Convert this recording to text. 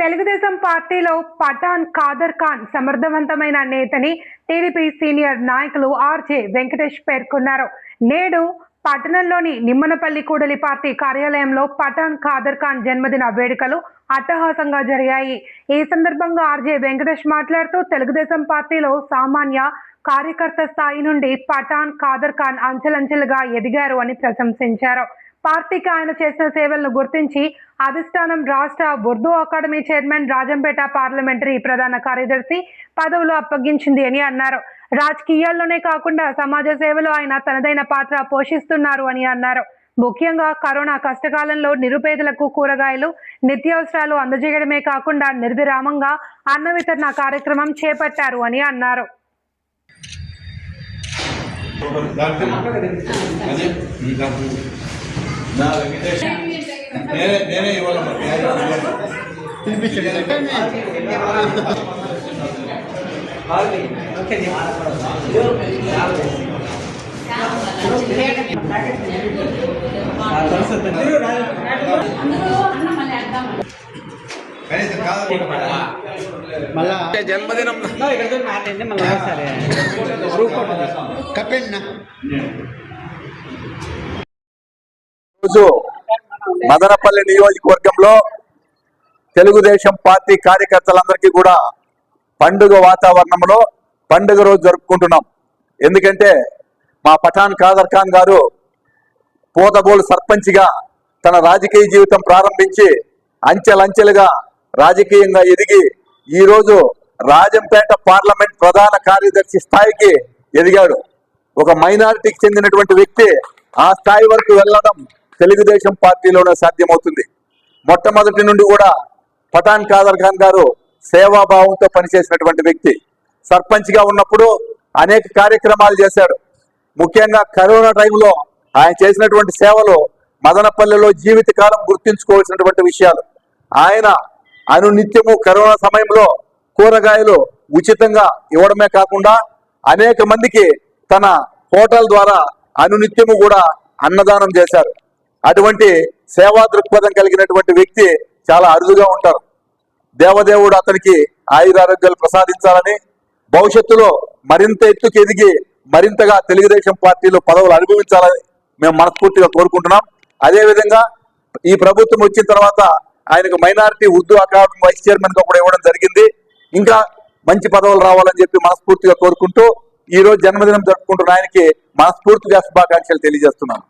తెలుగుదేశం పార్టీలో పఠాన్ ఖాదర్ ఖాన్ సమర్థవంతమైన నేతని TDP senior నాయకులు ఆర్జే వెంకటేష్ పేర్కొన్నారు. నేడు పట్టణంలోని నిమ్మనపల్లి కూడలి పార్టీ కార్యాలయంలో పఠాన్ ఖాదర్ ఖాన్ జన్మదిన వేడుకలు అట్టహాసంగా జరిగాయి. ఈ సందర్భంగా ఆర్జే వెంకటేష్ మాట్లాడుతూ తెలుగుదేశం పార్టీలో సామాన్య కార్యకర్త స్థాయి నుండి పఠాన్ ఖాదర్ ఖాన్ అంచెలంచెలుగా ఎదిగారు అని ప్రశంసించారు. పార్టీకి ఆయన చేసిన సేవలను గుర్తించి అధిష్టానం రాష్ట్ర Urdu academy chairman, Rajampet parliamentary ప్రధాన కార్యదర్శి పదవులు అప్పగించింది అని అన్నారు. రాజకీయాల్లోనే కాకుండా సమాజ సేవలో ఆయన తనదైన పాత్ర పోషిస్తున్నారు అని అన్నారు. ముఖ్యంగా కరోనా కష్టకాలంలో నిరుపేదలకు కూరగాయలు, నిత్యావసరాలు అందజేయడమే కాకుండా నిర్విరామంగా అన్న వితరణ కార్యక్రమం చేపట్టారు అని అన్నారు. నేనే ఇవ్వాలి జన్మదినం మదనపల్లి నియోజకవర్గంలో తెలుగుదేశం పార్టీ కార్యకర్తలందరికీ కూడా పండుగ వాతావరణంలో పండుగ రోజు జరుపుకుంటున్నాం. ఎందుకంటే మా పఠాన్ ఖాదర్ ఖాన్ గారు పోతబోలు సర్పంచ్గా తన రాజకీయ జీవితం ప్రారంభించి అంచెలంచెలుగా రాజకీయంగా ఎదిగి ఈరోజు రాజంపేట పార్లమెంట్ ప్రధాన కార్యదర్శి స్థాయికి ఎదిగాడు. ఒక మైనారిటీకి చెందినటువంటి వ్యక్తి ఆ స్థాయి వరకు వెళ్ళడం తెలుగుదేశం పార్టీలోనే సాధ్యమవుతుంది. మొట్టమొదటి నుండి కూడా పఠాన్ ఖాదర్ ఖాన్ గారు సేవాభావంతో పనిచేసినటువంటి వ్యక్తి. సర్పంచ్గా ఉన్నప్పుడు అనేక కార్యక్రమాలు చేశాడు. ముఖ్యంగా కరోనా టైంలో ఆయన చేసినటువంటి సేవలు మదనపల్లిలో జీవితకాలం గుర్తించుకోవాల్సినటువంటి విషయాలు. ఆయన అనునిత్యము కరోనా సమయంలో కూరగాయలు ఉచితంగా ఇవ్వడమే కాకుండా అనేక మందికి తన హోటల్ ద్వారా అనునిత్యము కూడా అన్నదానం చేశారు. అటువంటి సేవా దృక్పథం కలిగినటువంటి వ్యక్తి చాలా అరుదుగా ఉంటారు. దేవదేవుడు అతనికి ఆయురారోగ్యాలు ప్రసాదించాలని, భవిష్యత్తులో మరింత ఎత్తుకు ఎదిగి మరింతగా తెలుగుదేశం పార్టీలో పదవులు అనుభవించాలని మేము మనస్ఫూర్తిగా కోరుకుంటున్నాం. అదేవిధంగా ఈ ప్రభుత్వం వచ్చిన తర్వాత ఆయనకు minority Urdu academy vice chairman గా కూడా ఇవ్వడం జరిగింది. ఇంకా మంచి పదవులు రావాలని చెప్పి మనస్ఫూర్తిగా కోరుకుంటూ ఈ రోజు జన్మదినం జరుపుకుంటున్న ఆయనకి మనస్ఫూర్తిగా శుభాకాంక్షలు తెలియజేస్తున్నాను.